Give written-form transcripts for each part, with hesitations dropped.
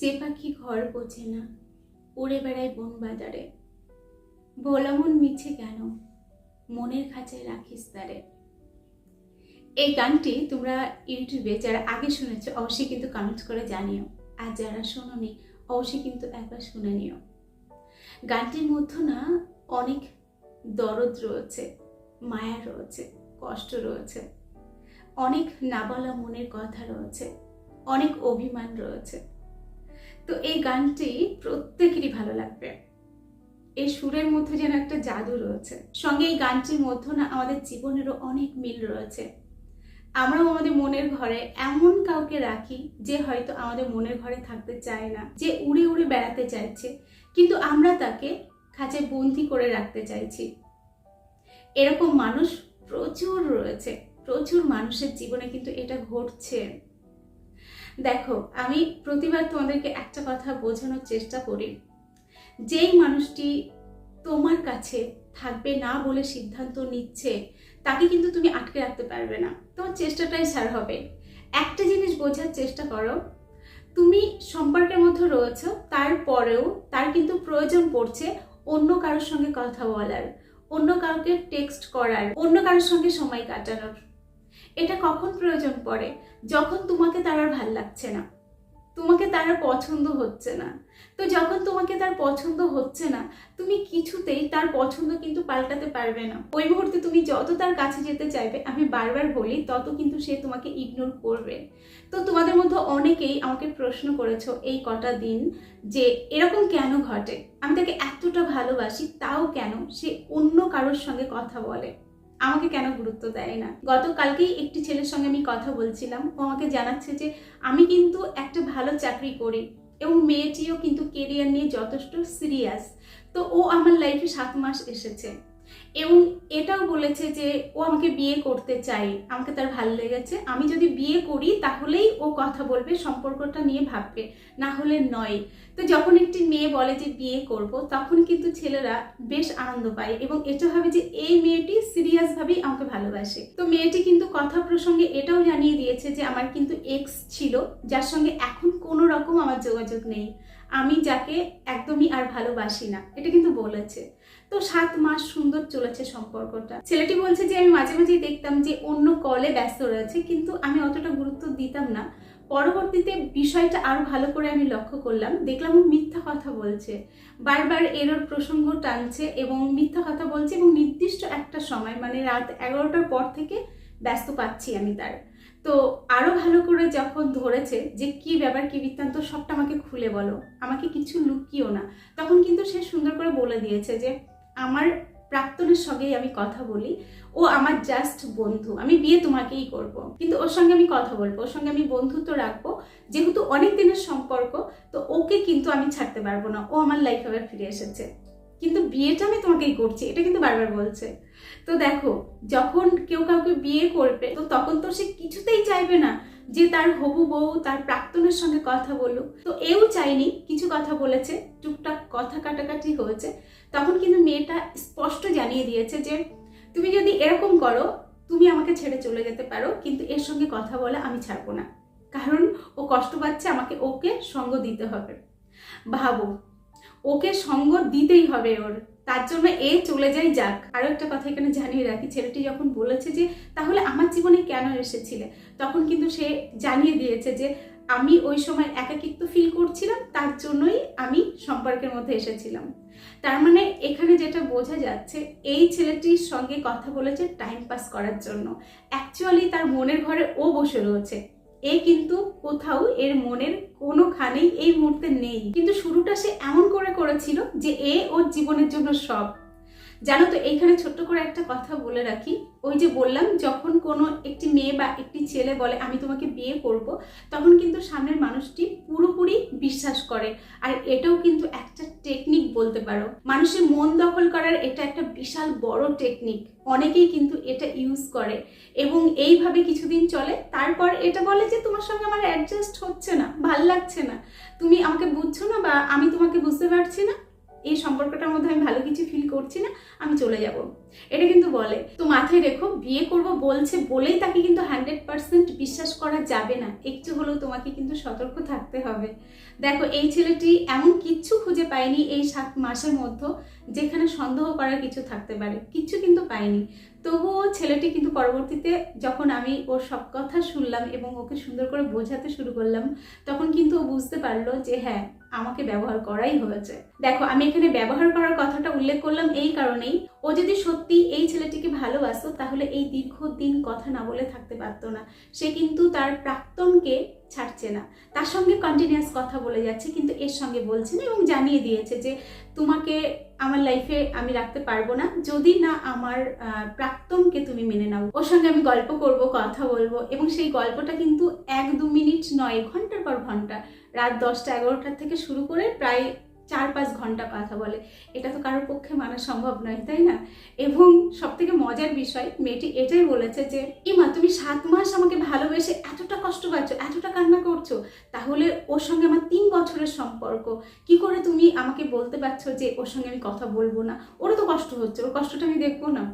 যে পাখি ঘর পোছে না, উড়ে বেড়ায় বন বাজারে। ভোলা মন মিছে কেন, মনের খাঁচায় রাখিস তারে। এই গানটি তোমরা ইউটিউবে যারা আগে শুনেছো অবশ্যই কিন্তু কমেন্ট করে জানিও, আর যারা শোনোনি অবশ্যই কিন্তু একবার শুনে নিও। গানটির মধ্যে না অনেক দরদ রয়েছে, মায়া রয়েছে, কষ্ট রয়েছে, অনেক না বলা মনের কথা রয়েছে, অনেক অভিমান রয়েছে। তো এই গানটি প্রত্যেকেরই ভালো লাগবে। এই সুরের মধ্যে যেন একটা জাদু রয়েছে, সঙ্গে এই গানটির মধ্যে না আমাদের জীবনেরও অনেক মিল রয়েছে। আমরাও আমাদের মনের ঘরে এমন কাউকে রাখি যে হয়তো আমাদের মনের ঘরে থাকতে চায় না, যে উড়ে উড়ে বেড়াতে চাইছে, কিন্তু আমরা তাকে খাঁচায় বন্দি করে রাখতে চাইছি। এরকম মানুষ প্রচুর রয়েছে, প্রচুর মানুষের জীবনে কিন্তু এটা ঘটছে। দেখো, আমি প্রতিবার তোমাদেরকে একটা কথা বোঝানোর চেষ্টা করি, যেই মানুষটি তোমার কাছে থাকবে না বলে সিদ্ধান্ত নিচ্ছে তাকে কিন্তু তুমি আটকে রাখতে পারবে না, তোমার চেষ্টাটাই ছাড় হবে। একটা জিনিস বোঝার চেষ্টা করো, তুমি সম্পর্কের মধ্যে রয়েছো, তারপরেও তার কিন্তু প্রয়োজন পড়ছে অন্য কারোর সঙ্গে কথা বলার, অন্য কাউকে টেক্সট করার, অন্য কারোর সঙ্গে সময় কাটানোর। এটা কখন প্রয়োজন পড়ে? যখন তোমাকে তার আর ভাল লাগছে না, তোমাকে তার পছন্দ হচ্ছে না। তো যখন তোমাকে তার পছন্দ হচ্ছে না, তুমি কিছুতেই তার পছন্দ কিন্তু পাল্টাতে পারবে না। ওই মুহূর্তে তুমি যত তার কাছে যেতে চাইবে, আমি বারবার বলি, তত কিন্তু সে তোমাকে ইগনোর করবে। তো তোমাদের মধ্যে অনেকেই আমাকে প্রশ্ন করেছো এই কটা দিন যে এরকম কেন ঘটে, আমি তাকে এতটা ভালোবাসি তাও কেন সে অন্য কারোর সঙ্গে কথা বলে, আমাকে কেন গুরুত্ব দেয় না। গতকালকেই একটি ছেলের সঙ্গে আমি কথা বলছিলাম, ও আমাকে জানাচ্ছে যে আমি কিন্তু একটা ভালো চাকরি করি এবং মেয়েটিও কিন্তু কেরিয়ার নিয়ে যথেষ্ট সিরিয়াস। তো ও আমার লাইফে 7 মাস এসেছে এবং এটাও বলেছে যে ও আমাকে বিয়ে করতে চায়, আমাকে তার ভালো লেগেছে, আমি যদি বিয়ে করি তাহলেই ও কথা বলবে, সম্পর্কটা নিয়ে ভাববে, না হলে নয়। তো যখন একটি মেয়ে বলে যে বিয়ে করব, তখন কিন্তু ছেলেরা বেশ আনন্দ পায় এবং এটা ভাবে যে এই মেয়েটি সিরিয়াস ভাবেই আমাকে ভালোবাসে। তো মেয়েটি কিন্তু কথা প্রসঙ্গে এটাও জানিয়ে দিয়েছে যে আমার কিন্তু এক্স ছিল, যার সঙ্গে এখন কোনো রকম আমার যোগাযোগ নেই, আমি যাকে একদমই আর ভালোবাসি না, এটা কিন্তু বলেছে। তো 7 মাস সুন্দর চলেছে সম্পর্কটা। ছেলেটি বলছে যে আমি মাঝে মাঝেই দেখতাম যে অন্য কলে ব্যস্ত রয়েছে, কিন্তু আমি অতটা গুরুত্ব দিতাম না। পরবর্তীতে বিষয়টা আরো ভালো করে আমি লক্ষ্য করলাম, দেখলাম ও মিথ্যা কথা বলছে, বারবার এরর প্রসঙ্গ টানছে এবং মিথ্যা কথা বলছে, এবং নির্দিষ্ট একটা সময় মানে রাত 11টার পর থেকে ব্যস্ত পাচ্ছি আমি তার। তো আরো ভালো করে যখন ধরেছে যে কি ব্যাপার কি বৃত্তান্ত সবটা আমাকে খুলে বলো, আমাকে কিছু লুকিও না, তখন কিন্তু সে সুন্দর করে বলে দিয়েছে যে আমার প্রাক্তনের সঙ্গেই আমি কথা বলি, ও আমার জাস্ট বন্ধু, আমি বিয়ে তোমাকেই করব, কিন্তু ওর সঙ্গে আমি কথা বলবো, ওর সঙ্গে আমি বন্ধুত্ব রাখবো, যেহেতু অনেক দিনের সম্পর্ক, তো ওকে কিন্তু আমি ছাড়তে পারবো না, ও আমার লাইফে আবার ফিরে এসেছে, কিন্তু বিয়েটা আমি তোমাকেই করছি, এটা কিন্তু বারবার বলছে। তো দেখো, যখন কেউ কাউকে বিয়ে করবে তো তখন তো সে কিছুতেই চাইবে না যে তার হবু বউ তার প্রাক্তনের সঙ্গে কথা বলুক। তো এও চাইনি, কিছু কথা বলেছে, টুকটাক কথা কাটাকাটি হয়েছে, তখন কিন্তু মেয়েটা স্পষ্ট জানিয়ে দিয়েছে যে তুমি যদি এরকম করো তুমি আমাকে ছেড়ে চলে যেতে পারো, কিন্তু এর সঙ্গে কথা বলা আমি ছাড়বো না, কারণ ও কষ্ট পাচ্ছে, আমাকে ওকে সঙ্গ দিতে হবে। ভাবো, ওকে সঙ্গ দিতেই হবে ওর, তার জন্য এ চলে যাই যাক। আরো একটা কথা এখানে জানিয়ে রাখি, ছেলেটি যখন বলেছে যে তাহলে আমার জীবনে কেন এসেছিলে, তখন কিন্তু সে জানিয়ে দিয়েছে যে আমি ওই সময় একাকিত্ব ফিল করছিলাম, তার জন্যই আমি সম্পর্কের মধ্যে এসেছিলাম। তার মানে এখানে যেটা বোঝা যাচ্ছে, এই ছেলেটির সঙ্গে কথা বলেছে টাইম পাস করার জন্য, অ্যাকচুয়ালি তার মনের ঘরে ও বসে রয়েছে, এ কিন্তু কোথাও এর মনের কোনোখানেই এই মুহূর্তে নেই, কিন্তু শুরুটা সে এমন করে করেছিল যে এ ওর জীবনের জন্য সব। জানো তো, এইখানে ছোট্ট করে একটা কথা বলে রাখি, ওই যে বললাম যখন কোনো একটি মেয়ে বা একটি ছেলে বলে আমি তোমাকে বিয়ে করব, তখন কিন্তু সামনের মানুষটি পুরোপুরি বিশ্বাস করে, আর এটাও কিন্তু একটা টেকনিক বলতে পারো, মানুষের মন দখল করার এটা একটা বিশাল বড় টেকনিক, অনেকেই কিন্তু এটা ইউজ করে এবং এইভাবে কিছুদিন চলে, তারপর এটা বলে যে তোমার সঙ্গে আমার অ্যাডজাস্ট হচ্ছে না, ভাল লাগছে না, তুমি আমাকে বুঝছো না বা আমি তোমাকে বুঝতে পারছি না। এই সম্পর্কটার মধ্যে আমি ভালো কিছু ফিল করছি না, আমি চলে যাব, এটা কিন্তু বলে। তো মাথায় রেখো, বিয়ে করব বলছে বলেই তাকে কিন্তু 100% বিশ্বাস করা যাবে না, একটু হলেও তোমাকে কিন্তু সতর্ক থাকতে হবে। দেখো, এই ছেলেটি এমন কিচ্ছু খুঁজে পায়নি এই 7 মাসের মধ্যে যেখানে সন্দেহ করার কিছু থাকতে পারে, কিচ্ছু কিন্তু পায়নি। তবুও ছেলেটি কিন্তু পরবর্তীতে যখন আমি ওর সব কথা শুনলাম এবং ওকে সুন্দর করে বোঝাতে শুরু করলাম, তখন কিন্তু ও বুঝতে পারলো যে হ্যাঁ, আমাকে ব্যবহার করাই হয়েছে। দেখো, আমি এখানে ব্যবহার করার কথাটা উল্লেখ করলাম এই কারণেই, ও যদি সত্যি এই ছেলেটিকে ভালোবাসতো তাহলে এই দীর্ঘদিন কথা না বলে থাকতে পারতো না। সে কিন্তু তার প্রাক্তনকে ছাড়ছে না, তার সঙ্গে কন্টিনিউয়াস কথা বলে যাচ্ছে, কিন্তু এর সঙ্গে বলছে না এবং জানিয়ে দিয়েছে যে তোমাকে আমার লাইফে আমি রাখতে পারবো না যদি না আমার প্রাক্তনকে তুমি মেনে নাও। ওর সঙ্গে আমি গল্প করব, কথা বলবো, এবং সেই গল্পটা কিন্তু 1-2 মিনিট নয়, ঘন্টার পর ঘন্টা, রাত 10টা-11টার থেকে শুরু করে প্রায় 4-5 ঘন্টা কথা বলে। এটা তো কারোর পক্ষে মানা সম্ভব নয়, তাই না? এবং সব থেকে মজার বিষয়, মেয়েটি এটাই বলেছে যে ইমা, তুমি 7 মাস আমাকে ভালোবেসে এতটা কষ্ট পাচ্ছ, এতটা কান্না করছো, তাহলে ওর সঙ্গে আমার 3 বছরের সম্পর্ক, কি করে তুমি আমাকে বলতে পারছো যে ওর সঙ্গে আমি কথা বলবো না? ওরও তো কষ্ট হচ্ছে, ওর কষ্টটা আমি দেখবো না?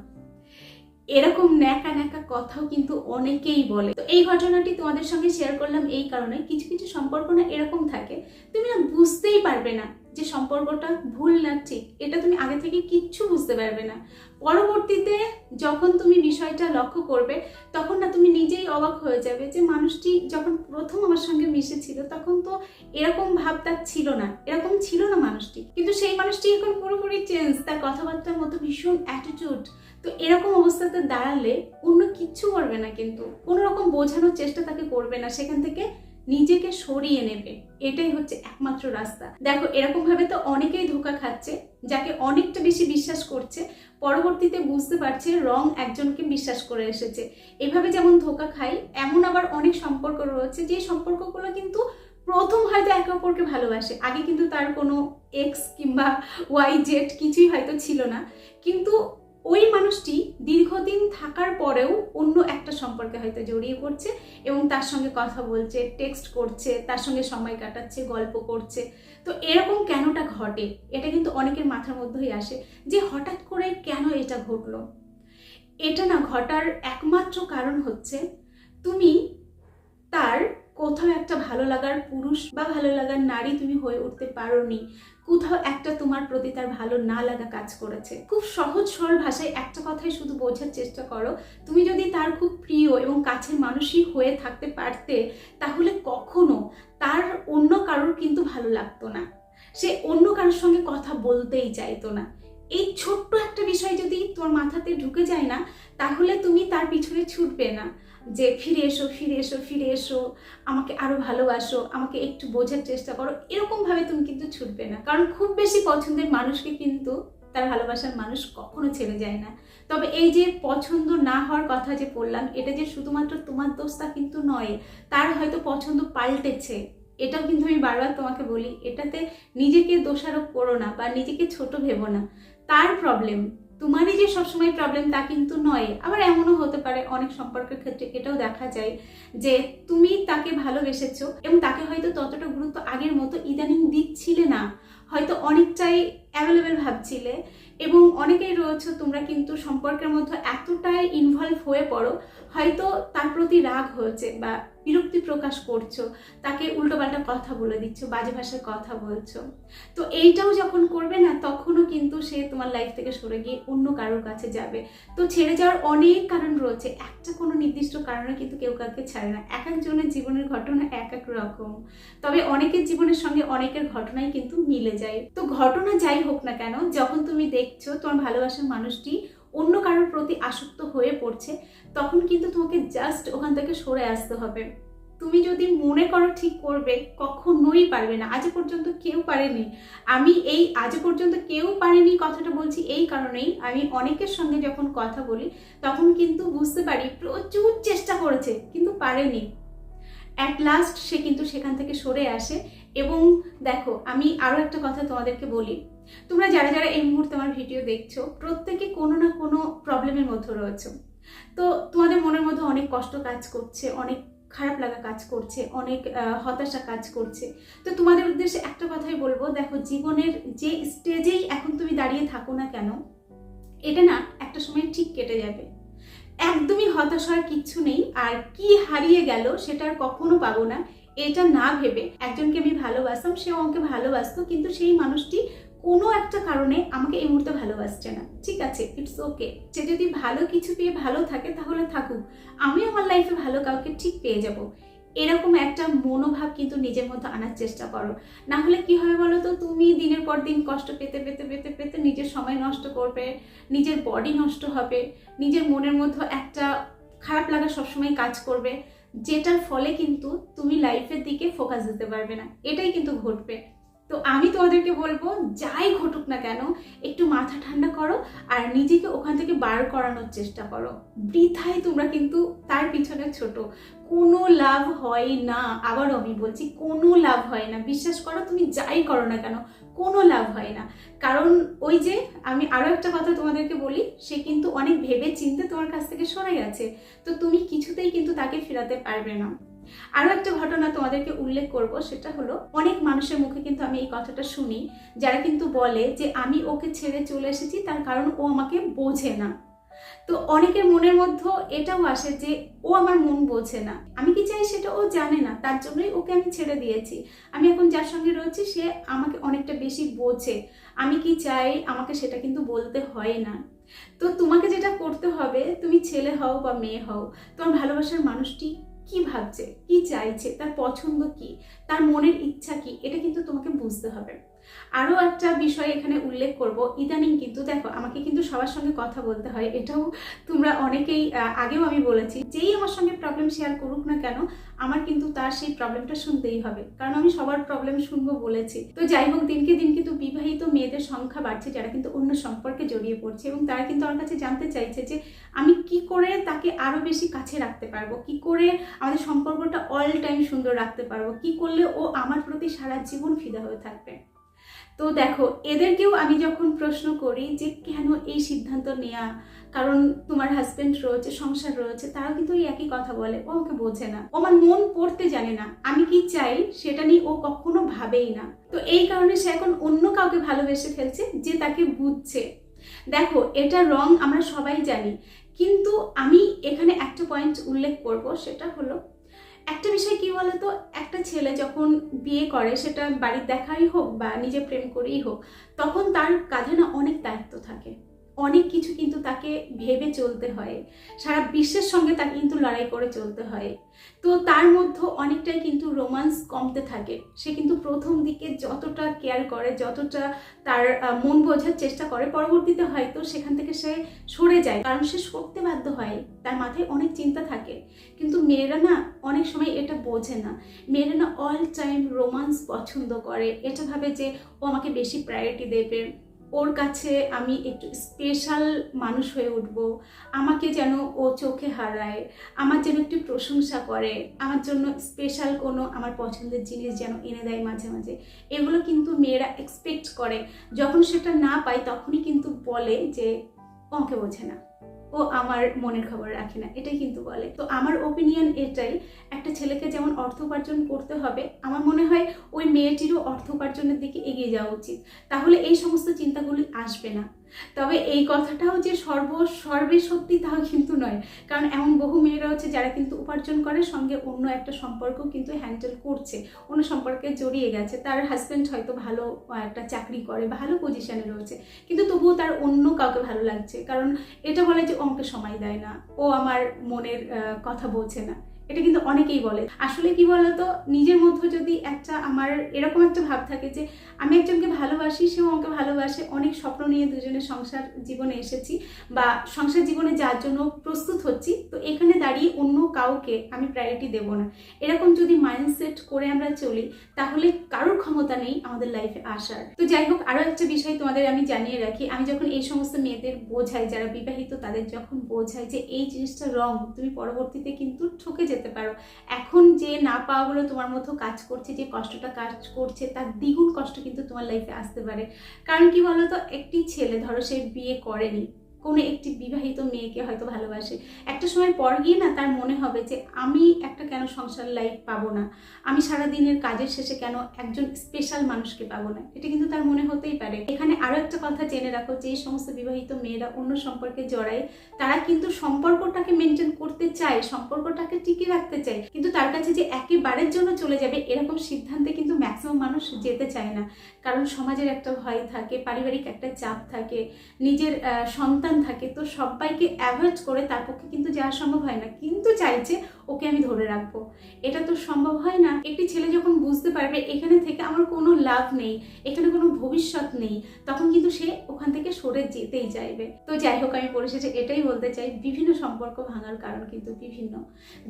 এরকম ন্যাকা ন্যাকা কথাও কিন্তু অনেকেই বলে। তো এই ঘটনাটি তোমাদের সঙ্গে শেয়ার করলাম এই কারণে, কিছু কিছু সম্পর্ক না এরকম থাকে, তুমি না বুঝতেই পারবে না যে সম্পর্কটা ভুল না ঠিক, এটা তুমি আগে থেকে কিচ্ছু বুঝতে পারবে না। পরবর্তীতে যখন তুমি বিষয়টা লক্ষ্য করবে তখন না তুমি নিজেই অবাক হয়ে যাবে যে মানুষটি যখন প্রথম আমার সঙ্গে মিশেছিল তখন তো এরকম ভাব তার ছিল না, এরকম ছিল না মানুষটি, কিন্তু সেই মানুষটি এখন পুরোপুরি চেঞ্জ, তার কথাবার্তার মতো ভীষণ অ্যাটিটিউড। তো এরকম অবস্থাতে দাঁড়ালে অন্য কিচ্ছু করবে না, কিন্তু কোনো রকম বোঝানোর চেষ্টা তাকে করবে না, সেখান থেকে নিজেকে সরিয়ে নেবে, এটাই হচ্ছে একমাত্র রাস্তা। দেখো, এরকম ভাবে তো অনেকেই ধোঁকা খাচ্ছে, যাকে অনেকটা বেশি বিশ্বাস করছে, পরবর্তীতে বুঝতে পারছে রং একজনকে বিশ্বাস করে এসেছে। এভাবে যেমন ধোঁকা খাই, এমন আবার অনেক সম্পর্ক রয়েছে যে সম্পর্কগুলো কিন্তু প্রথম হয়তো একে অপরকে ভালোবাসে, আগে কিন্তু তার কোনো এক্স কিংবা YZ কিছুই হয়তো ছিল না, কিন্তু ওই মানুষটি দীর্ঘদিন থাকার পরেও অন্য একটা সম্পর্কে হয়তো জড়িয়ে পড়ছে এবং তার সঙ্গে কথা বলছে, টেক্সট করছে, তার সঙ্গে সময় কাটাচ্ছে, গল্প করছে। তো এরকম কেনটা ঘটে, এটা কিন্তু অনেকের মাথার মধ্যেই আসে যে হঠাৎ করে কেন এটা ঘটলো। এটা না ঘটার একমাত্র কারণ হচ্ছে তুমি তার কোথাও একটা ভালো লাগার পুরুষ বা ভালো লাগার নারী তুমি হয়ে উঠতে পারোনি, কোথাও একটা তোমার প্রতি তার ভালো না লাগা কাজ করেছে। খুব সহজ সরল ভাষায় একটা কথাই শুধু বোঝার চেষ্টা করো, তুমি যদি তার খুব প্রিয় এবং কাছের মানুষই হয়ে থাকতে পারতে তাহলে কখনো তার অন্য কারোর কিন্তু ভালো লাগতো না, সে অন্য কারোর সঙ্গে কথা বলতেই চাইতো না। এই ছোট্ট একটা বিষয় যদি তোমার মাথাতে ঢুকে যায় না, তাহলে তুমি তার পিছনে ছুটবে না যে ফিরে এসো, ফিরে এসো, ফিরে এসো, আমাকে আরো ভালোবাসো, আমাকে একটু বোঝার চেষ্টা করো, এরকম ভাবে তুমি কিন্তু ছুটবে না। কারণ খুব বেশি পছন্দের মানুষকে কিন্তু তার ভালোবাসার মানুষ কখনো ছেড়ে যায় না। তবে এই যে পছন্দ না হওয়ার কথা যে বললাম, এটা যে শুধুমাত্র তোমার দোষ তা কিন্তু নয়, তার হয়তো পছন্দ পাল্টেছে, এটাও কিন্তু আমি বারবার তোমাকে বলি। এটাতে নিজেকে দোষারোপ করো না বা নিজেকে ছোট ভেবো না, তার প্রবলেম, তোমারই যে সবসময় প্রবলেম তা কিন্তু নয়। আবার এমনও হতে পারে অনেক সম্পর্কের ক্ষেত্রে এটাও দেখা যায় যে তুমি তাকে ভালোবেসেছো এবং তাকে হয়তো ততটা গুরুত্ব আগের মতো ইদানিং দিচ্ছিলে না, হয়তো অনেকটাই অ্যাভেলেবেল ভাবছিলে, এবং অনেকেই রয়েছে তোমরা কিন্তু সম্পর্কের মধ্যে এতটাই ইনভলভ হয়ে পড়ো, হয়তো তার প্রতি রাগ হয়েছে বা বিরক্তি প্রকাশ করছো, তাকে উল্টোপাল্টা কথা বলে দিচ্ছ, বাজে ভাষায় কথা বলছো। তো এইটাও যখন করবে না তখনও কিন্তু সে তোমার লাইফ থেকে সরে গিয়ে অন্য কারোর কাছে যাবে। তো ছেড়ে যাওয়ার অনেক কারণ রয়েছে, একটা কোনো নির্দিষ্ট কারণে কিন্তু কেউ কাউকে ছাড়ে না, এক একজনের জীবনের ঘটনা এক এক রকম। তবে অনেকের জীবনের সঙ্গে অনেকের ঘটনাই কিন্তু মিলে যায়। তো ঘটনা যাই হোক না কেন, যখন তুমি দেখছো তোমার ভালোবাসার মানুষটি অন্য কারোর প্রতি আসক্ত হয়ে পড়ছে, তখন কিন্তু তোমাকে জাস্ট ওখান থেকে সরে আসতে হবে। তুমি যদি মনে করো ঠিক করবে, কখনোই পারবে না, আজ পর্যন্ত কেউ পারেনি। আমি এই আজ পর্যন্ত কেউ পারেনি কথাটা বলছি এই কারণেই, আমি অনেকের সঙ্গে যখন কথা বলি তখন কিন্তু বুঝতে পারি প্রচুর চেষ্টা করেছে কিন্তু পারেনি, অ্যাট লাস্ট সে কিন্তু সেখান থেকে সরে আসে। এবং দেখো, আমি আরো একটা কথা তোমাদেরকে বলি, তোমরা যারা যারা এই মুহূর্তে আমার ভিডিও দেখছো প্রত্যেকে কোনো না কোনো প্রবলেমের মধ্যে রয়েছে। তো তোমাদের মনের মধ্যে অনেক কষ্ট কাজ করছে, অনেক খারাপ লাগা কাজ করছে, অনেক হতাশা কাজ করছে। তো তোমাদের উদ্দেশ্যে একটা কথাই বলবো, দেখো জীবনের যে স্টেজেই এখন তুমি দাঁড়িয়ে থাকো না কেন, এটা না একটা সময় ঠিক কেটে যাবে। একদমই হতাশ হওয়ার কিচ্ছু নেই। আর কি হারিয়ে গেল সেটা আর কখনো পাবো না, এটা না ভেবে, একজনকে আমি ভালোবাসতাম, সেও আমাকে ভালোবাসতো, কিন্তু সেই মানুষটি কোনো একটা কারণে আমাকে এই মুহূর্তে ভালোবাসছে না। ঠিক আছে, ইটস ওকে। সে যদি ভালো কিছু পেয়ে ভালো থাকে তাহলে থাকুক, আমি আমার লাইফে ভালো কাউকে ঠিক পেয়ে যাব, এরকম একটা মনোভাব কিন্তু নিজের মধ্যে আনার চেষ্টা করো। না হলে কি হবে বলো তো, তুমি দিনের পর দিন কষ্ট পেতে পেতে পেতে পেতে নিজের সময় নষ্ট করবে, নিজের বডি নষ্ট হবে, নিজের মনের মধ্যে একটা খারাপ লাগা সবসময় কাজ করবে, যেটার ফলে কিন্তু তুমি লাইফের দিকে ফোকাস দিতে পারবে না। এটাই কিন্তু ঘটবে। তো আমি তোমাদেরকে বলবো, যাই ঘটুক না কেন, একটু মাথা ঠান্ডা করো আর নিজেকে ওখান থেকে বার করানোর চেষ্টা করো। বৃথাই তোমরা কিন্তু তার পিছনে ছোট, কোনো লাভ হয় না। আবারও আমি বলছি, কোনো লাভ হয় না। বিশ্বাস করো, তুমি যাই করো না কেন কোনো লাভ হয় না। কারণ ওই যে আমি আরো একটা কথা তোমাদেরকে বলি, সে কিন্তু অনেক ভেবে চিন্তে তোমার কাছ থেকে সরে গেছে, তো তুমি কিছুতেই কিন্তু তাকে ফেরাতে পারবে না। আরো একটা ঘটনা তোমাদেরকে উল্লেখ করব, সেটা হলো অনেক মানুষের মুখে কিন্তু আমি এই কথাটা শুনি, যারা কিন্তু বলে যে আমি ওকে ছেড়ে চলে এসেছি তার কারণ ও আমাকে বোঝে না। তো অনেকের মনের মধ্যে এটাও আসে যে ও আমার মন বোঝে না, আমি কি চাই সেটা ও জানে না, তার জন্যই ওকে আমি ছেড়ে দিয়েছি। আমি এখন যার সঙ্গে রয়েছি সে আমাকে অনেকটা বেশি বোঝে, আমি কি চাই আমাকে সেটা কিন্তু বলতে হয় না। তো তোমাকে যেটা করতে হবে, তুমি ছেলে হও বা মেয়ে হও, তোমার ভালোবাসার মানুষটি কি ভাবছে, কি চাইছে, তার পছন্দ কি, তার মনের ইচ্ছা কি, এটা কিন্তু তোমাকে বুঝতে হবে। আরো একটা বিষয় এখানে উল্লেখ করব, ইদানিং কিন্তু দেখো আমাকে কিন্তু সবার সঙ্গে কথা বলতে হয়, এটাও তোমরা অনেকেই, আগেও আমি বলেছি, যেই আমার সঙ্গে প্রবলেম শেয়ার করুক না কেন, আমার কিন্তু তার সেই প্রবলেমটা শুনতেই হবে, কারণ আমি সবার প্রবলেম শুনবো বলেছি। তো যাই হোক, দিনকে দিন কিন্তু বিবাহিত মেয়েদের সংখ্যা বাড়ছে যারা কিন্তু অন্য সম্পর্কে জড়িয়ে পড়ছে, এবং তারা কিন্তু আমার কাছে জানতে চাইছে যে আমি কি করে তাকে আরো বেশি কাছে রাখতে পারবো, কি করে আমাদের সম্পর্কটা অল টাইম সুন্দর রাখতে পারবো, কি করলে ও আমার প্রতি সারা জীবন ফিদা হয়ে থাকবে। তো দেখো, এদেরকেও আমি যখন প্রশ্ন করি যে কেন এই সিদ্ধান্ত নেওয়া, কারণ তোমার হাজবেন্ড রয়েছে, সংসার রয়েছে, তারাও কিন্তু এই একই কথা বলে, ও আমাকে বোঝে না, ও আমার মন পড়তে জানে না, আমি কি চাই সেটা নিয়ে ও কখনো ভাবেই না। তো এই কারণে সে এখন অন্য কাউকে ভালোবেসে ফেলছে যে তাকে বুঝছে। দেখো, এটা রং আমরা সবাই জানি, কিন্তু আমি এখানে একটা পয়েন্ট উল্লেখ করব, সেটা হলো একটা বিষয় কি বলতো, একটা ছেলে যখন বিয়ে করে, সেটা বাড়ির দেখাই হোক বা নিজে প্রেম করেই হোক, তখন তার কাঁধে না অনেক দায়িত্ব থাকে, অনেক কিছু কিন্তু তাকে ভেবে চলতে হয়, সারা বিশ্বের সঙ্গে তাকে কিন্তু লড়াই করে চলতে হয়। তো তার মধ্যে অনেকটাই কিন্তু রোমান্স কমতে থাকে। সে কিন্তু প্রথম দিকে যতটা কেয়ার করে, যতটা তার মন বোঝার চেষ্টা করে, পরবর্তীতে হয়তো সেখান থেকে সে সরে যায়, কারণ সে সরতে বাধ্য হয়, তার মাথায় অনেক চিন্তা থাকে। কিন্তু মেয়েরা না অনেক সময় এটা বোঝে না, মেয়েরা না অল টাইম রোমান্স পছন্দ করে, এটা ভাবে যে ও আমাকে বেশি প্রায়োরিটি দেবে, ওর কাছে আমি একটু স্পেশাল মানুষ হয়ে উঠব, আমাকে যেন ও চোখে হারায়, আমার যেন একটু প্রশংসা করে, আমার জন্য স্পেশাল কোনো আমার পছন্দের জিনিস যেন এনে দেয় মাঝে মাঝে। এগুলো কিন্তু মেয়েরা এক্সপেক্ট করে, যখন সেটা না পায় তখনই কিন্তু বলে যে ও আমাকে বোঝে না, ও আমার মনের খবর রাখে না, এটাই কিন্তু বলে। তো আমার ওপিনিয়ন এটাই, একটা ছেলেকে যেমন অর্থ উপার্জন করতে হবে, আমার মনে হয় ওই মেয়েটিরও অর্থ উপার্জনের দিকে এগিয়ে যাওয়া উচিত, তাহলে এই সমস্ত চিন্তাগুলি আসবে না। তবে এই কথাটাও যে সর্বে সত্যি তাও কিন্তু নয়, কারণ এমন বহু মেয়েরা হচ্ছে যারা কিন্তু উপার্জন করে, সঙ্গে অন্য একটা সম্পর্ক কিন্তু হ্যান্ডেল করছে, অন্য সম্পর্কে জড়িয়ে গেছে, তার হাজব্যান্ড হয়তো ভালো একটা চাকরি করে, ভালো পজিশনে রয়েছে, কিন্তু তবুও তার অন্য কাউকে ভালো লাগছে, কারণ এটা বলে যে ও আমাকে সময় দেয় না, ও আমার মনের কথা বোঝে না। এটা কিন্তু অনেকেই বলে। আসলে কি বলতো, নিজের মধ্যে যদি একটা আমার এরকম একটা ভাব থাকে যে আমি একজনকে ভালোবাসি, সেও আমাকে ভালোবাসে, অনেক স্বপ্ন নিয়ে দুজনে সংসার জীবনে এসেছি বা সংসার জীবনে যার জন্য প্রস্তুত হচ্ছি, তো এখানে দাঁড়িয়ে অন্য কাউকে আমি প্রায়োরিটি দেব না, এরকম যদি মাইন্ডসেট করে আমরা চলি, তাহলে কারোর ক্ষমতা নেই আমাদের লাইফে আসার। তো যাই হোক, আরো একটা বিষয় তোমাদের আমি জানিয়ে রাখি, আমি যখন এই সমস্ত মেয়েদের বোঝাই যারা বিবাহিত, তাদের যখন বোঝাই যে এই জিনিসটা রং, তুমি পরবর্তীতে কিন্তু ঠকে যেতে পারো, এখন যে না পাওয়াগুলো তোমার মধ্যে কাজ করছে, যে কষ্টটা কাজ করছে, তার দ্বিগুণ কষ্ট কিন্তু তোমার লাইফে আসতে পারে। কারণ কি বলতো, একটি ছেলে ধরো সে বিয়ে করেনি, কোনো একটি বিবাহিত মেয়েকে হয়তো ভালোবাসে, একটা সময় পর গিয়ে না তার মনে হবে যে আমি একটা কেন সংসার লাইফ পাবো না, আমি সারাদিনের কাজের শেষে কেন একজন স্পেশাল মানুষকে পাবো না, এটা কিন্তু তার মনে হতেই পারে। এখানে আরো একটা কথা জেনে রাখো, যে এই সমস্ত বিবাহিত মেয়েরা অন্য সম্পর্কে জড়ায়, তারা কিন্তু সম্পর্কটাকে মেনটেন করতে চায়, সম্পর্কটাকে টিকে রাখতে চায়, কিন্তু তার কাছে যে একেবারের জন্য চলে যাবে এরকম সিদ্ধান্তে কিন্তু ম্যাক্সিমাম মানুষ যেতে চায় না। কারণ সমাজের একটা ভয় থাকে, পারিবারিক একটা চাপ থাকে, নিজের সন্তান থাকে, তো সবাইকে অ্যাভয়েড করে তার পক্ষে কিন্তু যাওয়া সম্ভব হয় না, কিন্তু চাইছে ওকে আমি ধরে রাখবো। এটা তো সম্ভব হয় না। একটি ছেলে যখন বুঝতে পারবে এখানে থেকে আমার কোনো লাভ নেই, এখানে কোনো ভবিষ্যৎ নেই, তখন কিন্তু সে ওখান থেকে সরে যেতেই চাইবে। তো যাই হোক, আমি পরিশেষে এটাই বলতে চাই, বিভিন্ন সম্পর্ক ভাঙার কারণ কিন্তু বিভিন্ন।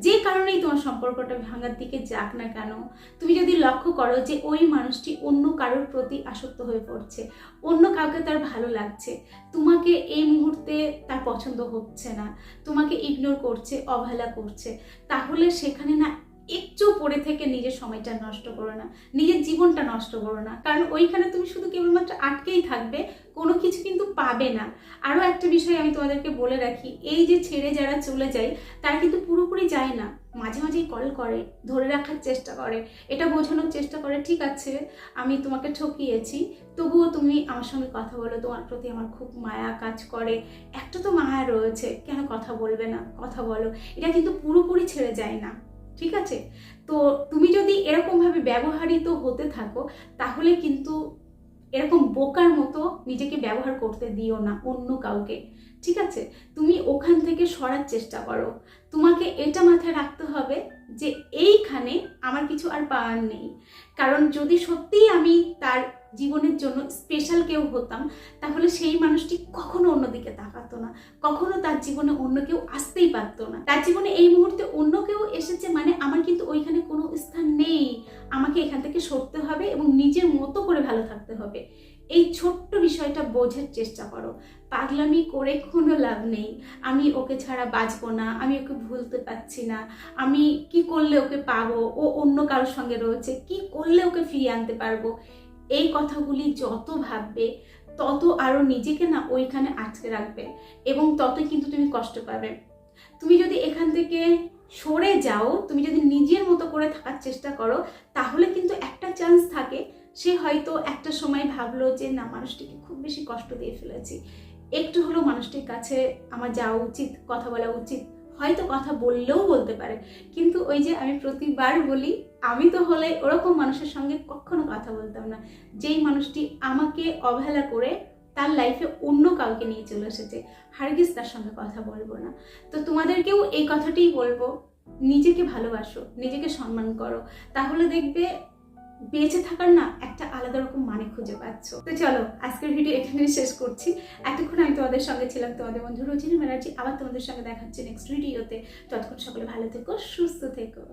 যে কারণেই তোমার সম্পর্কটা ভাঙার দিকে যাক না কেন, তুমি যদি লক্ষ্য করো যে ওই মানুষটি অন্য কারোর প্রতি আসক্ত হয়ে পড়ছে, অন্য কাউকে তার ভালো লাগছে, তোমাকে এই মুহূর্তে তার পছন্দ হচ্ছে না, তোমাকে ইগনোর করছে, অবহেলা করছে, তাহলে সেখানে না একটু পড়ে থেকে নিজের সময়টা নষ্ট করো না, নিজের জীবনটা নষ্ট করো না। কারণ ওইখানে তুমি শুধু কেবলমাত্র আটকেই থাকবে, কোনো কিছু কিন্তু পাবে না। আরও একটা বিষয় আমি তোমাদেরকে বলে রাখি, এই যে ছেড়ে যারা চলে যায় তারা কিন্তু পুরোপুরি যায় না, মাঝে মাঝেই কল করে, ধরে রাখার চেষ্টা করে, এটা বোঝানোর চেষ্টা করে ঠিক আছে আমি তোমাকে ঠকিয়েছি, তবুও তুমি আমার সঙ্গে কথা বলো, তোমার প্রতি আমার খুব মায়া কাজ করে, একটা তো মায়া রয়েছে, কেন কথা বলবে না, কথা বলো। এটা কিন্তু পুরোপুরি ছেড়ে যায় না, ঠিক আছে? তো তুমি যদি এরকমভাবে ব্যবহৃত হতে থাকো তাহলে কিন্তু এরকম বোকার মতো নিজেকে ব্যবহার করতে দিও না অন্য কাউকে, ঠিক আছে? তুমি ওখান থেকে সরার চেষ্টা করো। তোমাকে এটা মাথায় রাখতে হবে যে এইখানে আমার কিছু আর পাওয়ার নেই। কারণ যদি সত্যিই আমি তার জীবনের জন্য স্পেশাল কেউ হতাম, তাহলে সেই মানুষটি কখনো অন্যদিকে তাকাতো না, কখনো তার জীবনে অন্য কেউ আসতেই পারতো না। তার জীবনে এই মুহূর্তে অন্য কেউ এসেছে মানে আমার কিন্তু ওইখানে কোনো স্থান নেই, আমাকে এখান থেকে সরতে হবে এবং নিজের মতো করে ভালো থাকতে হবে। এই ছোট্ট বিষয়টা বোঝার চেষ্টা করো। পাগলামি করে কোনো লাভ নেই, আমি ওকে ছাড়া বাঁচবো না, আমি ওকে ভুলতে পারছি না, আমি কি করলে ওকে পাবো, ও অন্য কারোর সঙ্গে রয়েছে, কি করলে ওকে ফিরিয়ে আনতে পারবো, এই কথাগুলি যত ভাববে তত আরো নিজেকে না ওইখানে আটকে রাখবে এবং ততই কিন্তু তুমি কষ্ট পাবে। তুমি যদি এখান থেকে সরে যাও, তুমি যদি নিজের মতো করে থাকার চেষ্টা করো, তাহলে কিন্তু একটা চান্স থাকে সে হয়তো একটা সময় ভাবলো যে না, মানুষটিকে খুব বেশি কষ্ট দিয়ে ফেলেছি, একটু হলেও মানুষটির কাছে আমার যাওয়া উচিত, কথা বলা উচিত, হয়তো কথা বললেও বলতে পারে। কিন্তু ওই যে আমি প্রতিবার বলি, আমি তো হলে ওরকম মানুষের সঙ্গে কখনো কথা বলতাম না, যেই মানুষটি আমাকে অবহেলা করে তার লাইফে অন্য কাউকে নিয়ে চলে এসেছে, হারগিজ তার সঙ্গে কথা বলবো না। তো তোমাদেরকেও এই কথাটাই বলবো, নিজেকে ভালোবাসো, নিজেকে সম্মান করো, তাহলে দেখবে বেঁচে থাকার না একটা আলাদা রকম মানে খুঁজে পাচ্ছ। তো চলো, আজকের ভিডিও এখানে শেষ করছি। এতক্ষণ আমি তোমাদের সঙ্গে ছিলাম তোমাদের বন্ধু রোজিনা ব্যানার্জি। আবার তোমাদের সঙ্গে দেখা হচ্ছে নেক্সট ভিডিওতে। ততক্ষণ সকলে ভালো থেকো, সুস্থ থেকো।